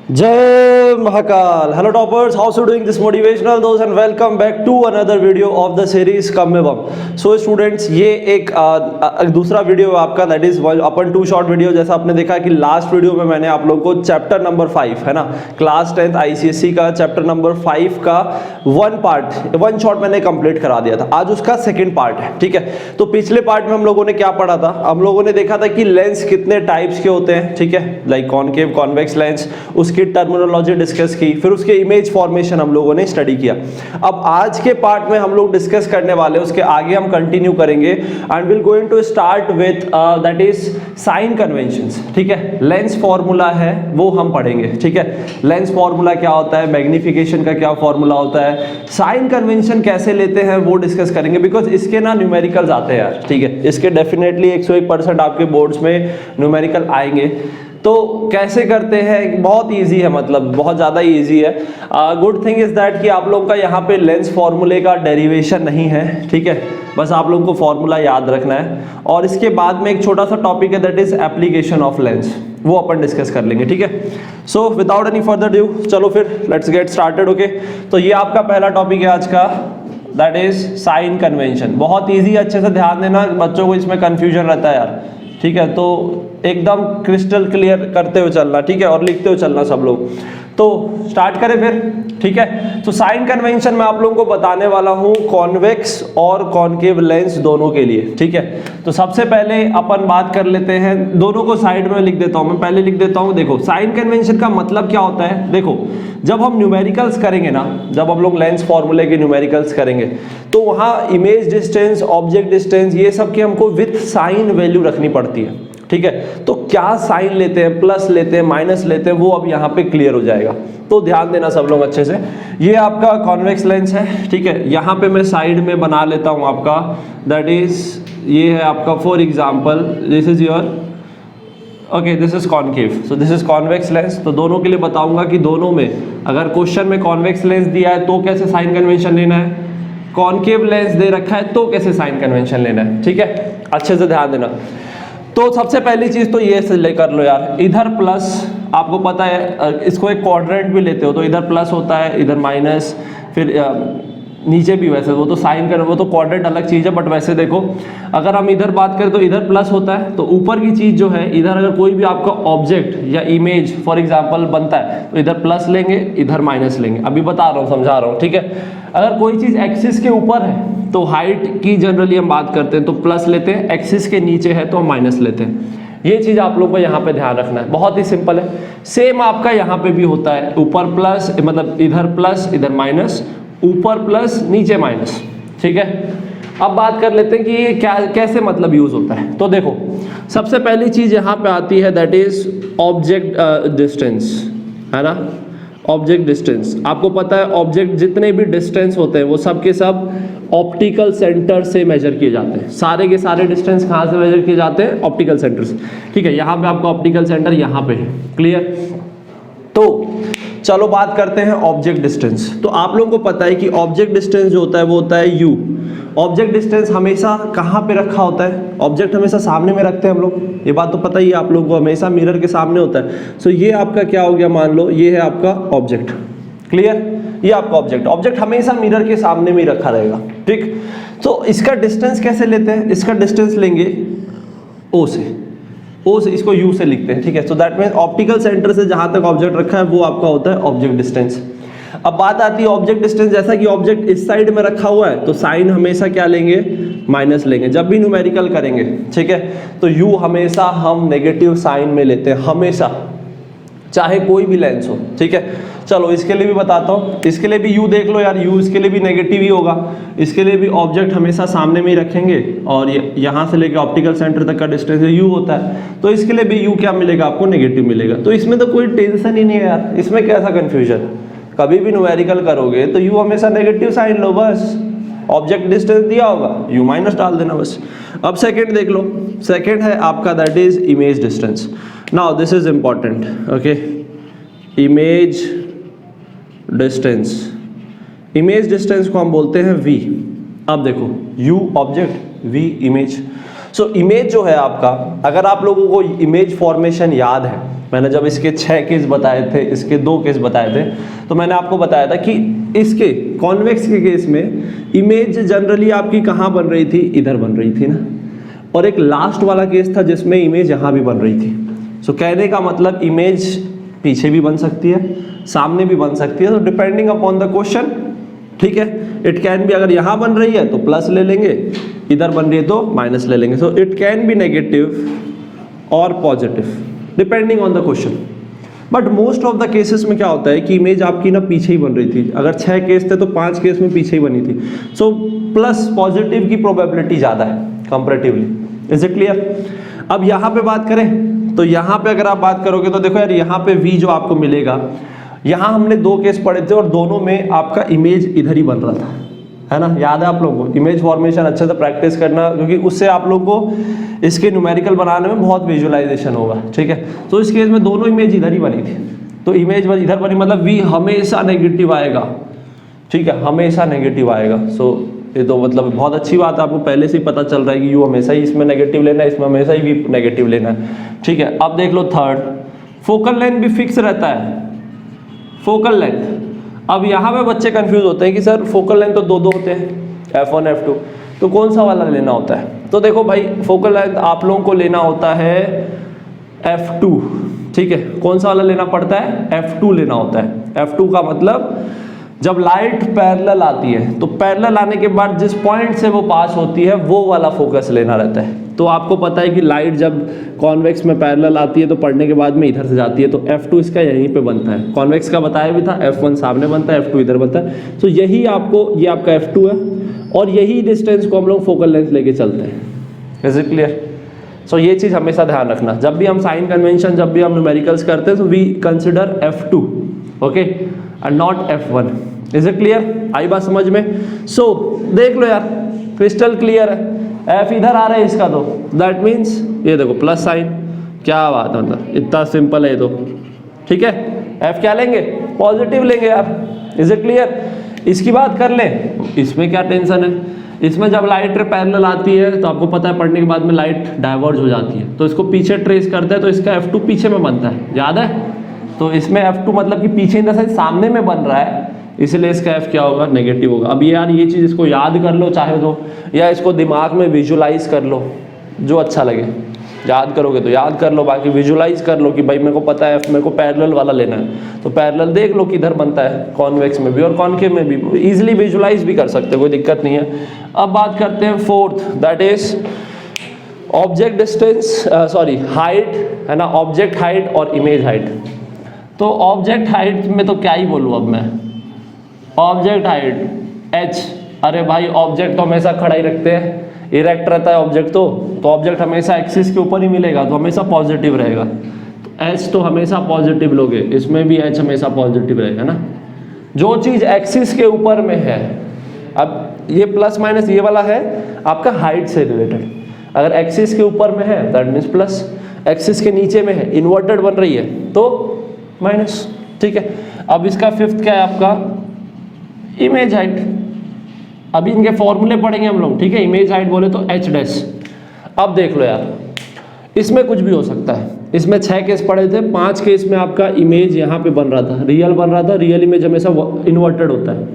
जय Mahakal. Hello toppers, how's you doing this motivational those and welcome back to another video of the series कम में बम. So students, ये एक दूसरा video है आपका, that is अपन टू शॉर्ट वीडियो. जैसा आपने देखा कि लास्ट वीडियो में मैंने आप लोगों को चैप्टर नंबर 5 है ना, क्लास 10th ICSE का चैप्टर नंबर 5 का वन शॉट मैंने कंप्लीट करा दिया था. आज उसका सेकंड पार्ट है. ठीक है, तो पिछले पार्ट में हम लोगों ने क्या पढ़ा था? हम लोगों ने देखा था कि लेंस कितने टाइप्स के होते हैं. ठीक है, लाइक कॉनकेव, कॉन्वेक्स लेंस, उसकी टर्मिनोलॉजी डिस्कस की, फिर उसके इमेज फॉर्मेशन हम लोगों ने स्टडी किया. अब आज के पार्ट में हम लोग डिस्कस करने वाले, उसके आगे हम कंटिन्यू करेंगे and will going to start with that is sign conventions. ठीक है, लेंस फॉर्मूला है वो हम पढ़ेंगे. ठीक है, लेंस फॉर्मूला क्या होता है, मैग्निफिकेशन का क्या फॉर्मूला होता है, साइन कन्वेंशन कैसे लेते हैं वो डिस्कस करेंगे. बिकॉज इसके ना न्यूमेरिकल्स आते हैं यार. ठीक है, इसके डेफिनेटली 101% आपके बोर्ड्स में न्यूमेरिकल आएंगे. तो कैसे करते हैं, बहुत इजी है, मतलब बहुत ज़्यादा इजी है. गुड थिंग इज दैट कि आप लोगों का यहाँ पे लेंस फॉर्मूले का डेरिवेशन नहीं है. ठीक है, बस आप लोगों को फॉर्मूला याद रखना है. और इसके बाद में एक छोटा सा टॉपिक है that is application of lens, वो अपन डिस्कस कर लेंगे. ठीक है, so without any further due चलो फिर लेट्स गेट स्टार्टेड. ओके, तो ये आपका पहला टॉपिक है आज का, दैट इज साइन कन्वेंशन. बहुत ईजी, अच्छे से ध्यान देना, बच्चों को इसमें कन्फ्यूजन रहता है यार. ठीक है, तो एकदम क्रिस्टल क्लियर करते हुए चलना. ठीक है, और लिखते हुए चलना सब लोग. तो स्टार्ट करें फिर. ठीक है, तो साइन कन्वेंशन मैं आप लोगों को बताने वाला हूं कॉन्वेक्स और कॉनकेव लेंस दोनों के लिए. ठीक है, तो सबसे पहले अपन बात कर लेते हैं, दोनों को साइड में लिख देता हूं, मैं पहले लिख देता हूं. देखो, साइन कन्वेंशन का मतलब क्या होता है. देखो, जब हम न्यूमेरिकल्स करेंगे ना, जब हम लोग लेंस फॉर्मूले के न्यूमेरिकल्स करेंगे तो वहां इमेज डिस्टेंस, ऑब्जेक्ट डिस्टेंस, ये सब की हमको विथ साइन वैल्यू रखनी पड़ती है. ठीक है, तो क्या साइन लेते हैं, प्लस लेते हैं, माइनस लेते हैं, वो अब यहाँ पे क्लियर हो जाएगा. तो ध्यान देना सब लोग अच्छे से. ये आपका कॉन्वेक्स लेंस है. ठीक है, यहाँ पे मैं साइड में बना लेता हूँ आपका, दैट इज ये है आपका, for example this is your, okay, this is concave, so this is convex lens. तो दोनों के लिए बताऊंगा कि दोनों में अगर क्वेश्चन में कॉन्वेक्स लेंस दिया है तो कैसे साइन कन्वेंशन लेना है, कॉनकेव लेंस दे रखा है तो कैसे साइन कन्वेंशन लेना है. ठीक है, अच्छे से ध्यान देना. तो सबसे पहली चीज तो ये से कर लो यार, इधर प्लस, आपको पता है इसको एक क्वाड्रेंट भी लेते हो तो इधर प्लस होता है, इधर माइनस, फिर नीचे भी वैसे, वो तो साइन कर, वो तो क्वाड्रेंट अलग चीज़ है. बट वैसे देखो, अगर हम इधर बात करें तो इधर प्लस होता है, तो ऊपर की चीज़ जो है, इधर अगर कोई भी आपका ऑब्जेक्ट या इमेज फॉर एग्जांपल बनता है तो इधर प्लस लेंगे, इधर माइनस लेंगे. अभी बता रहा हूँ, समझा रहा हूँ. ठीक है, अगर कोई चीज़ एक्सिस के ऊपर है तो हाइट की जनरली हम बात करते हैं तो प्लस लेते हैं, एक्सिस के नीचे है तो हम माइनस लेते हैं. ये चीज़ आप लोग को यहाँ पे ध्यान रखना है, बहुत ही सिंपल है. सेम आपका यहाँ पे भी होता है, ऊपर प्लस, मतलब इधर प्लस इधर माइनस, ऊपर प्लस नीचे माइनस. ठीक है, अब बात कर लेते हैं कि ये क्या, कैसे मतलब यूज होता है. तो देखो, सबसे पहली चीज यहाँ पे आती है दैट इज ऑब्जेक्ट डिस्टेंस, है ना. ऑब्जेक्ट डिस्टेंस, आपको पता है ऑब्जेक्ट जितने भी डिस्टेंस होते हैं वो सब के सब ऑप्टिकल सेंटर से मेजर किए जाते हैं. सारे के सारे डिस्टेंस कहाँ से मेजर किए जाते हैं, ऑप्टिकल सेंटर से. ठीक है, यहाँ पे आपका ऑप्टिकल सेंटर यहाँ पे है. क्लियर. तो चलो बात करते हैं ऑब्जेक्ट डिस्टेंस. तो आप लोगों को पता है कि ऑब्जेक्ट डिस्टेंस जो होता है वो होता है u. ऑब्जेक्ट डिस्टेंस हमेशा कहाँ पे रखा होता है, ऑब्जेक्ट हमेशा सामने में रखते हैं हम लोग, ये बात तो पता ही है आप लोगों को, हमेशा मिरर के सामने होता है. सो ये आपका क्या हो गया, मान लो ये है आपका ऑब्जेक्ट. क्लियर, ये आपका ऑब्जेक्ट हमेशा मिरर के सामने में ही रखा रहेगा. ठीक, तो इसका डिस्टेंस कैसे लेते हैं, इसका डिस्टेंस लेंगे ओ से, इसको u से लिखते हैं. ठीक है, सो दैट मीन्स ऑप्टिकल सेंटर से जहां तक ऑब्जेक्ट रखा है वो आपका होता है ऑब्जेक्ट डिस्टेंस. अब बात आती है ऑब्जेक्ट डिस्टेंस, जैसा कि ऑब्जेक्ट इस साइड में रखा हुआ है तो साइन हमेशा क्या लेंगे, माइनस लेंगे जब भी न्यूमेरिकल करेंगे. ठीक है, तो u हमेशा हम नेगेटिव साइन में लेते हैं, हमेशा, चाहे कोई भी लेंस हो. ठीक है, चलो इसके लिए भी बताता हूँ, इसके लिए भी u देख लो यार, u इसके लिए भी नेगेटिव ही होगा. इसके लिए भी ऑब्जेक्ट हमेशा सामने में ही रखेंगे और यहाँ से लेकर ऑप्टिकल सेंटर तक का डिस्टेंस u होता है, तो इसके लिए भी u क्या मिलेगा आपको, नेगेटिव मिलेगा. तो इसमें तो कोई टेंशन ही नहीं है यार, इसमें कैसा कन्फ्यूजन. कभी भी न्यूमेरिकल करोगे तो u हमेशा नेगेटिव साइन लो, बस ऑब्जेक्ट डिस्टेंस दिया होगा u माइनस डाल देना बस. अब सेकेंड देख लो, सेकेंड है आपका that is image distance. Now this is important. Okay, image distance, image distance को हम बोलते हैं v. अब देखो, u object, v image. So image जो है आपका, अगर आप लोगों को इमेज फॉर्मेशन याद है मैंने जब इसके 6 केस बताए थे, इसके 2 केस बताए थे, तो मैंने आपको बताया था कि इसके कॉन्वेक्स के केस में इमेज जनरली आपकी कहाँ बन रही थी, इधर बन रही थी ना, और एक लास्ट वाला केस था जिसमें इमेज यहाँ भी बन रही थी। सो कहने का मतलब इमेज पीछे भी बन सकती है, सामने भी बन सकती है, तो डिपेंडिंग अपॉन द क्वेश्चन, ठीक है। इट कैन बी, अगर यहाँ बन रही है तो प्लस ले लेंगे, इधर बन रही है तो माइनस ले लेंगे। So it can be negative or positive depending on the question. But most of the cases में क्या होता है कि इमेज आपकी ना पीछे ही बन रही थी। अगर 6 केस थे तो 5 केस में पीछे ही बनी थी। सो प्लस पॉजिटिव की प्रोबेबिलिटी ज़्यादा है कंपैरेटिवली। Is it clear? अब यहाँ पे बात करें तो यहाँ पे अगर आप बात करोगे तो देखो यार, यहाँ पे V जो आपको मिलेगा, यहाँ हमने 2 केस पढ़े थे और दोनों में आपका इमेज इधर ही बन रहा था, है ना। याद है आप लोगों को? इमेज फॉर्मेशन अच्छे से प्रैक्टिस करना, क्योंकि उससे आप लोगों को इसके न्यूमेरिकल बनाने में बहुत विजुअलाइजेशन होगा, ठीक है। तो इस केस में दोनों इमेज इधर ही बनी थी, तो इमेज इधर बनी मतलब V हमेशा नेगेटिव आएगा, ठीक है, हमेशा नेगेटिव आएगा। सो ये तो मतलब बहुत अच्छी बात है, आपको पहले से ही पता चल रहा है कि U हमेशा ही इसमें नेगेटिव लेना है, इसमें हमेशा ही V नेगेटिव लेना है, ठीक है। अब देख लो थर्ड, फोकल लेंथ भी फिक्स रहता है, फोकल लेंथ। अब यहाँ पे बच्चे कंफ्यूज होते हैं कि सर फोकल लेंथ तो 2 होते हैं, F1 F2, तो कौन सा वाला लेना होता है? तो देखो भाई, फोकल लेंथ आप लोगों को लेना होता है F2, ठीक है। कौन सा वाला लेना पड़ता है? F2 लेना होता है। F2 का मतलब जब लाइट पैरेलल आती है तो पैरेलल आने के बाद जिस पॉइंट से वो पास होती है वो वाला फोकस लेना रहता है। तो आपको पता है कि लाइट जब कॉन्वेक्स में पैरेलल आती है तो पढ़ने के बाद में इधर से जाती है, तो F2 इसका यहीं पे बनता है। कॉन्वेक्स का बताया भी था, F1 सामने बनता है, F2 इधर बनता है। तो यही आपको, ये आपका F2 है और यही डिस्टेंस को हम लोग फोकल लेंथ लेके चलते हैं। Is it clear? सो ये चीज़ हमेशा ध्यान रखना, जब भी हम साइन कन्वेंशन, जब भी हम न्यूमेरिकल्स करते हैं तो we consider F2, okay, and not F1। Is it clear? आई बात समझ में? सो देख लो यार, क्रिस्टल क्लियर है। F इधर आ रहा है इसका, तो दैट मीन्स ये देखो प्लस साइन, क्या बात है, मतलब इतना सिंपल है ये तो, ठीक है। F क्या लेंगे? पॉजिटिव लेंगे यार। Is it clear? इसकी बात कर लें, इसमें क्या टेंशन है? इसमें जब लाइट पैरेलल आती है तो आपको पता है पढ़ने के बाद में लाइट डाइवर्ज हो जाती है, तो इसको पीछे ट्रेस करते हैं तो इसका F2 पीछे में बनता है, याद है? तो इसमें F2 मतलब कि पीछे इन द सेंस सामने में बन रहा है, इसलिए इसका F क्या होगा? नेगेटिव होगा। अब यार ये चीज़ इसको याद कर लो चाहे तो, या इसको दिमाग में विजुलाइज कर लो, जो अच्छा लगे। याद करोगे तो याद कर लो, बाकी विजुलाइज कर लो कि भाई मेरे को पता है F मेरे को पैरेलल वाला लेना है, तो पैरेलल देख लो किधर बनता है, कॉन्वेक्स में भी और कॉन्केव में भी। इजीली विजुलाइज भी कर सकते हो, कोई दिक्कत नहीं है। अब बात करते हैं fourth, that is object distance, sorry height, है ना, ऑब्जेक्ट हाइट और इमेज हाइट। तो ऑब्जेक्ट हाइट में तो क्या ही बोलूँ अब मैं, ऑब्जेक्ट हाइट h, अरे भाई ऑब्जेक्ट तो हमेशा खड़ा ही रखते हैं, इरेक्ट रहता है ऑब्जेक्ट, तो ऑब्जेक्ट हमेशा एक्सिस के ऊपर ही मिलेगा, तो हमेशा पॉजिटिव रहेगा। तो h तो हमेशा पॉजिटिव लोगे, इसमें भी h हमेशा पॉजिटिव रहेगा ना। जो चीज़ एक्सिस के ऊपर में है, अब ये प्लस माइनस ये वाला है आपका हाइट से रिलेटेड, अगर एक्सिस के ऊपर में है दैट मीन्स प्लस, एक्सिस के नीचे में है, इन्वर्टेड बन रही है तो माइनस, ठीक है। अब इसका फिफ्थ क्या है आपका? Image height. अभी इनके फॉर्मूले पढ़ेंगे हम लोग, ठीक है। इमेज हाइट बोले तो h डैश। अब देख लो यार, इसमें कुछ भी हो सकता है। इसमें 6 केस पढ़े थे, 5 केस में आपका इमेज यहाँ पे बन रहा था, रियल बन रहा था। रियल इमेज हमेशा इन्वर्टेड होता है,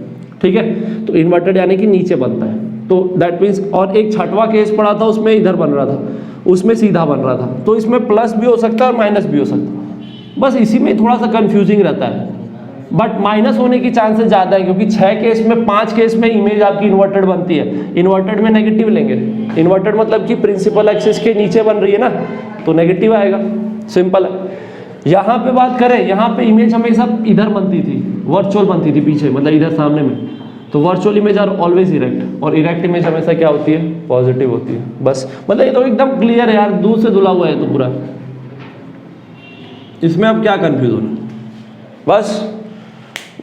ठीक है। तो इन्वर्टेड यानी कि नीचे बनता है, तो दैट मीन्स, और एक 6वां केस पढ़ा था उसमें इधर बन रहा था, उसमें सीधा बन रहा था। तो इसमें प्लस भी हो सकता है और माइनस भी हो सकता है, बस इसी में थोड़ा सा कंफ्यूजिंग रहता है। बट माइनस होने की चांसेस ज़्यादा है, क्योंकि 6 केस में 5 केस में इमेज आपकी इन्वर्टेड बनती है। इन्वर्टेड में नेगेटिव लेंगे, इन्वर्टेड मतलब कि प्रिंसिपल एक्सिस के नीचे बन रही है ना, तो नेगेटिव आएगा, सिंपल है। यहाँ पे बात करें, यहाँ पे इमेज हमेशा इधर बनती थी, वर्चुअल बनती थी पीछे, मतलब इधर सामने में, तो virtual image are always erect, और इरेक्ट इमेज हमेशा क्या होती है? पॉजिटिव होती है। बस मतलब ये तो एकदम क्लियर है यार, दूध से धुला हुआ है तो पूरा, इसमें अब क्या कंफ्यूज होना, बस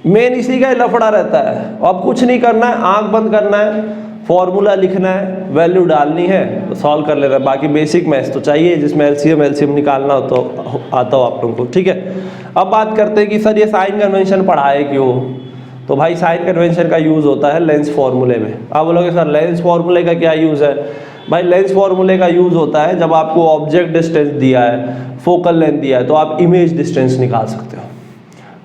मेन इसी का लफड़ा रहता है। अब कुछ नहीं करना है, आंख बंद करना है, फॉर्मूला लिखना है, वैल्यू डालनी है, तो सॉल्व कर लेना है। बाकी बेसिक मैथ्स तो चाहिए, जिसमें एलसीएम निकालना हो तो आता हो आप लोगों को, ठीक है। अब बात करते हैं कि सर ये साइन कन्वेंशन पढ़ाए क्यों? तो भाई साइन कन्वेंशन का यूज़ होता है लेंस फॉर्मूले में। आप बोलोगे सर लेंस फॉर्मूले का क्या यूज़ है? भाई लेंस फॉर्मूले का यूज होता है जब आपको ऑब्जेक्ट डिस्टेंस दिया है, फोकल लेंथ दिया है, तो आप इमेज डिस्टेंस निकाल सकते हो।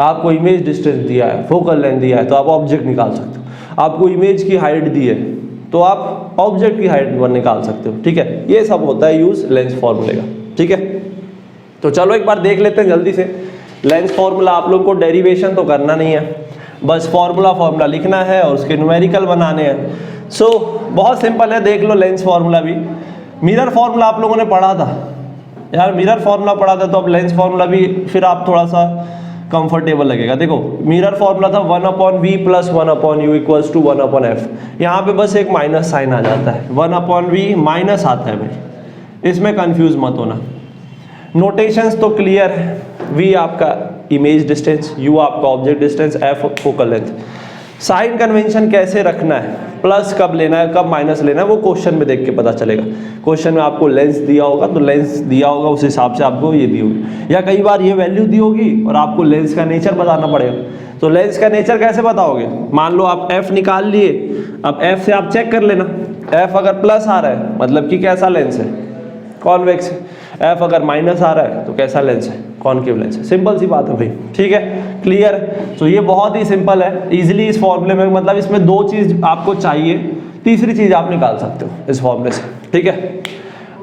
आपको इमेज डिस्टेंस दिया है, फोकल लेंथ दिया है, तो आप ऑब्जेक्ट निकाल सकते हो। आपको इमेज की हाइट दी है तो आप ऑब्जेक्ट की हाइट निकाल सकते हो। ठीक है, ये सब होता है यूज लेंस फॉर्मूले का। ठीक है, तो चलो एक बार देख लेते हैं जल्दी से। लेंस फॉर्मूला आप लोग को डेरिवेशन तो करना नहीं है, बस फॉर्मूला लिखना है और उसके न्यूमेरिकल बनाने हैं। सो बहुत सिंपल है, देख लो लेंस फॉर्मूला भी। मिरर फॉर्मूला आप लोगों ने पढ़ा था यार, मिरर फॉर्मूला पढ़ा था, तो अब लेंस फॉर्मूला भी फिर आप थोड़ा सा कंफर्टेबल लगेगा। देखो मिरर फॉर्मूला था 1/v + 1/u = 1/f। यहाँ पे बस एक माइनस साइन आ जाता है, 1/v माइनस आता है भाई, इसमें कंफ्यूज मत होना। नोटेशंस तो क्लियर है, v आपका इमेज डिस्टेंस, u आपका object distance, f focal length. Sign convention कैसे रखना है, प्लस कब लेना है कब माइनस लेना है, वो क्वेश्चन में देख के पता चलेगा। क्वेश्चन में आपको लेंस दिया होगा तो लेंस दिया होगा उस हिसाब से आपको ये दी होगी, या कई बार ये वैल्यू दी होगी और आपको लेंस का नेचर बताना पड़ेगा। तो लेंस का नेचर कैसे बताओगे, मान लो आप f निकाल लिए, अब f से आप चेक कर लेना, f अगर प्लस आ रहा है मतलब कि कैसा लेंस है, कॉन्वेक्स है। f अगर माइनस आ रहा है तो कैसा लेंस है, कॉनकेव लेंस है। सिंपल सी बात है भाई। ठीक है, क्लियर। तो ये बहुत ही सिंपल है, इजीली इस फॉर्मूले में, मतलब इसमें दो चीज आपको चाहिए, तीसरी चीज आप निकाल सकते हो इस फॉर्मूले से। ठीक है,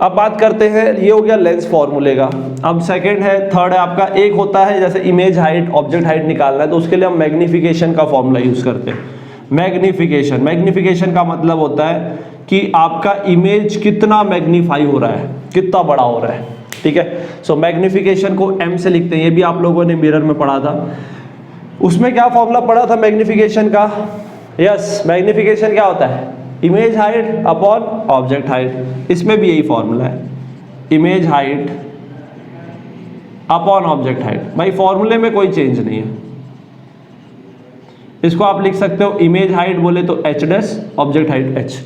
अब बात करते हैं, ये हो गया लेंस फॉर्मूले का। अब सेकंड है, थर्ड है आपका, एक होता है जैसे इमेज हाइट, ऑब्जेक्ट हाइट निकालना है, तो उसके लिए हम मैग्निफिकेशन का फॉर्मूला यूज करते हैं। मैग्निफिकेशन का मतलब होता है कि आपका इमेज कितना मैग्नीफाई हो रहा है, कितना बड़ा हो रहा है। ठीक है, सो मैग्निफिकेशन को m से लिखते हैं, ये भी आप लोगों ने मिरर में पढ़ा था। उसमें क्या फॉर्मूला पढ़ा था मैग्निफिकेशन का, यस, मैग्निफिकेशन क्या होता है, image height upon object height. इसमें भी यही फॉर्मूला है, image height upon object height. भाई फॉर्मूले में कोई चेंज नहीं है, इसको आप लिख सकते हो इमेज हाइट बोले तो h', object height h।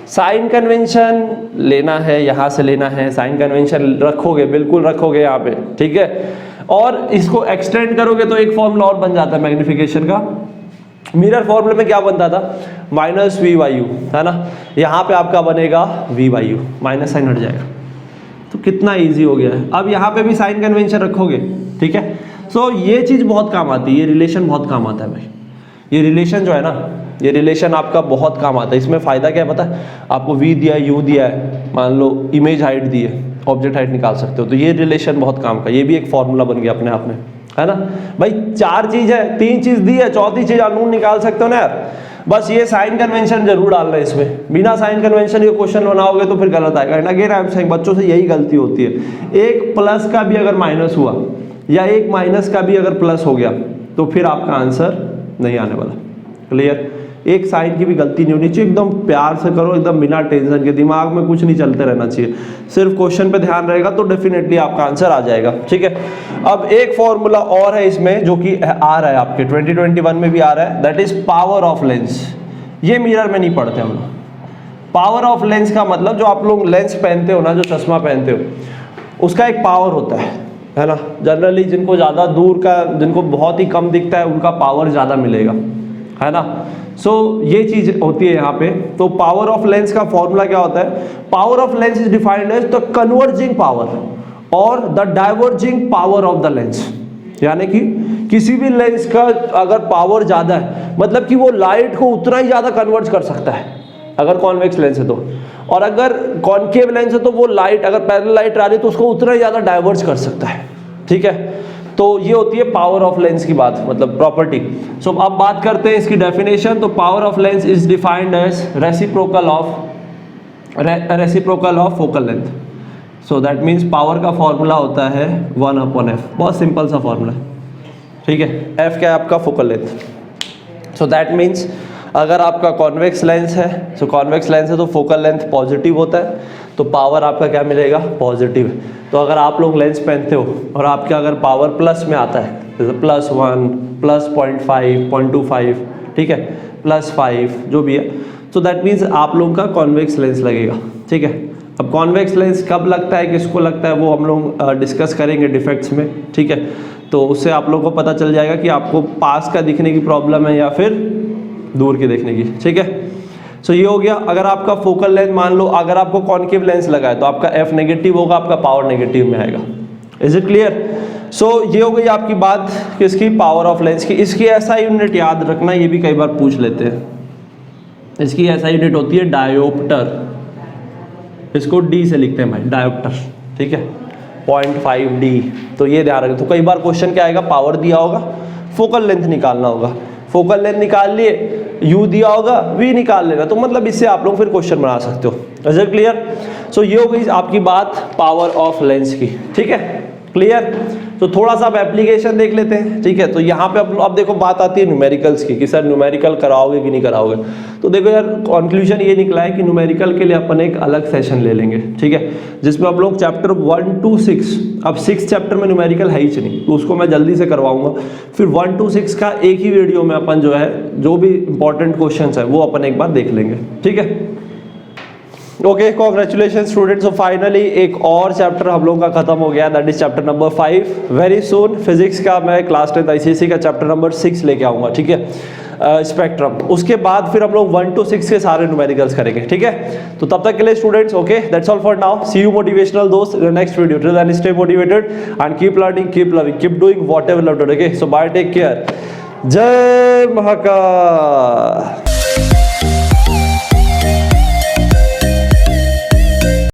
Sign convention लेना है, यहां से लेना है, साइन कन्वेंशन रखोगे, बिल्कुल रखोगे यहाँ पे। ठीक है, और इसको एक्सटेंड करोगे तो एक फॉर्मूला और बन जाता है मैग्निफिकेशन का। मिरर फॉर्मूले में क्या बनता था, -v/u, है ना, यहाँ पे आपका बनेगा v/u, माइनस साइन हट जाएगा। तो कितना इजी हो गया है। अब यहाँ पे भी साइन कन्वेंशन रखोगे। ठीक है, सो ये चीज बहुत काम आती है, ये रिलेशन बहुत काम आता है भाई। ये रिलेशन जो है ना, ये रिलेशन आपका बहुत काम आता है। इसमें फायदा क्या है पता है आपको, v दिया है, u दिया है, मान लो इमेज हाइट दी है, ऑब्जेक्ट हाइट निकाल सकते हो, तो ये रिलेशन बहुत काम का, ये भी एक फॉर्मूला बन गया अपने आप में, है ना भाई। चार चीज है, तीन चीज दी है, चौथी चीज आप निकाल सकते हो ना यार। बस ये साइन कन्वेंशन जरूर डालना है इसमें, बिना साइन कन्वेंशन के क्वेश्चन बनाओगे तो फिर गलत आएगा। अगेन आई एम सेइंग, बच्चों से यही गलती होती है, एक प्लस का भी अगर माइनस हुआ या एक माइनस का भी अगर प्लस हो गया तो फिर आपका आंसर नहीं आने वाला। क्लियर, एक साइन की भी गलती नहीं होनी चाहिए, एकदम प्यार से करो, एकदम बिना टेंशन के, दिमाग में कुछ नहीं चलते रहना चाहिए, सिर्फ क्वेश्चन पे ध्यान रहेगा तो डेफिनेटली आपका आंसर आ जाएगा। ठीक है, अब एक फॉर्मूला और है इसमें जो कि आ रहा है आपके 2021 में भी आ रहा है, that is power of lens. ये मिरर में नहीं पढ़ते हम लोग। पावर ऑफ लेंस का मतलब, जो आप लोग लेंस पहनते हो ना, जो चश्मा पहनते हो, उसका एक पावर होता है ना। जनरली जिनको ज़्यादा दूर का, जिनको बहुत ही कम दिखता है, उनका पावर ज़्यादा मिलेगा, है ना। सो ये चीज होती है यहाँ पे। तो पावर ऑफ लेंस का फॉर्मूला क्या होता है, power of lens is defined as the converging power or the diverging power of the lens. यानी कि किसी भी लेंस का अगर पावर ज्यादा है, मतलब कि वो लाइट को उतना ही ज्यादा कन्वर्ट कर सकता है अगर कॉन्वेक्स लेंस है तो, और अगर कॉनकेव लेंस है तो वो लाइट, अगर पैरेलल लाइट आ रही है तो उसको उतना ही ज्यादा डाइवर्ज कर सकता है। ठीक है, तो ये होती है पावर ऑफ लेंस की बात, मतलब प्रॉपर्टी। सो अब बात करते हैं इसकी डेफिनेशन। तो power of lens is defined as reciprocal of focal length. So that means power का फॉर्मूला होता है 1/f, बहुत सिंपल सा फॉर्मूला है। ठीक है, f क्या है आपका, focal length. So that means अगर आपका कॉन्वेक्स लेंस है, सो कॉन्वेक्स लेंस है तो फोकल लेंथ पॉजिटिव होता है, तो पावर आपका क्या मिलेगा, पॉजिटिव। तो अगर आप लोग लेंस पहनते हो और आपका अगर पावर प्लस में आता है, जैसे +1, +0.5, 0.25, ठीक है, +5 जो भी है, तो दैट मीन्स आप लोगों का कॉन्वेक्स लेंस लगेगा। ठीक है, अब कॉन्वेक्स लेंस कब लगता है, किसको लगता है, वो हम लोग डिस्कस करेंगे डिफेक्ट्स में। ठीक है, तो उससे आप लोगों को पता चल जाएगा कि आपको पास का दिखने की प्रॉब्लम है या फिर दूर के देखने की। ठीक है, सो ये हो गया। अगर आपका फोकल लेंथ मान लो अगर आपको कॉन्केव लेंस लगा है तो आपका एफ नेगेटिव होगा, आपका पावर नेगेटिव में आएगा। Is it clear? सो ये हो गई आपकी बात किसकी, पावर ऑफ लेंस की। इसकी ऐसा यूनिट याद रखना, ये भी कई बार पूछ लेते हैं। इसकी ऐसा यूनिट होती है डायोप्टर, इसको डी से लिखते हैं भाई, डायोप्टर, ठीक है, 0.5 डी। तो ये ध्यान रखें। तो कई बार क्वेश्चन क्या आएगा, पावर दिया होगा, फोकल लेंथ निकालना होगा, फोकल लेंथ निकाल लिए, यू दिया होगा, वी निकाल लेना। तो मतलब इससे आप लोग फिर क्वेश्चन बना सकते हो। Is it clear? सो ये हो गई आपकी बात पावर ऑफ लेंस की, ठीक है, क्लियर। तो थोड़ा सा आप एप्लीकेशन देख लेते हैं, ठीक है। तो यहाँ पे अब देखो बात आती है न्यूमेरिकल्स की कि सर न्यूमेरिकल कराओगे कि नहीं कराओगे। तो देखो यार कंक्लूजन ये निकला है कि न्यूमेरिकल के लिए अपन एक अलग सेशन ले लेंगे, ठीक है, जिसमें हम लोग चैप्टर 1 to 6, अब 6 चैप्टर में न्यूमेरिकल है ही नहीं, तो उसको मैं जल्दी से करवाऊंगा। फिर 1 to 6 का एक ही वीडियो में अपन जो है जो भी इंपॉर्टेंट क्वेश्चन है वो अपन एक बार देख लेंगे, ठीक है। Okay, congratulation students. फाइनली एक और चैप्टर हम लोगों का खत्म हो गया, that is chapter number 5। Very soon physics का मैं क्लास 10 आईसीएसई का चैप्टर नंबर 6 लेके आऊंगा, ठीक है, स्पेक्ट्रम। उसके बाद फिर हम लोग 1 to 6 के सारे न्यूमेरिकल्स करेंगे, ठीक है। तो तब तक के लिए students, okay, that's all for now. See you motivational दोस्त in the next video. Till then stay motivated and keep learning, keep loving, keep doing whatever love do, okay. So bye, take care, जय महाकाल।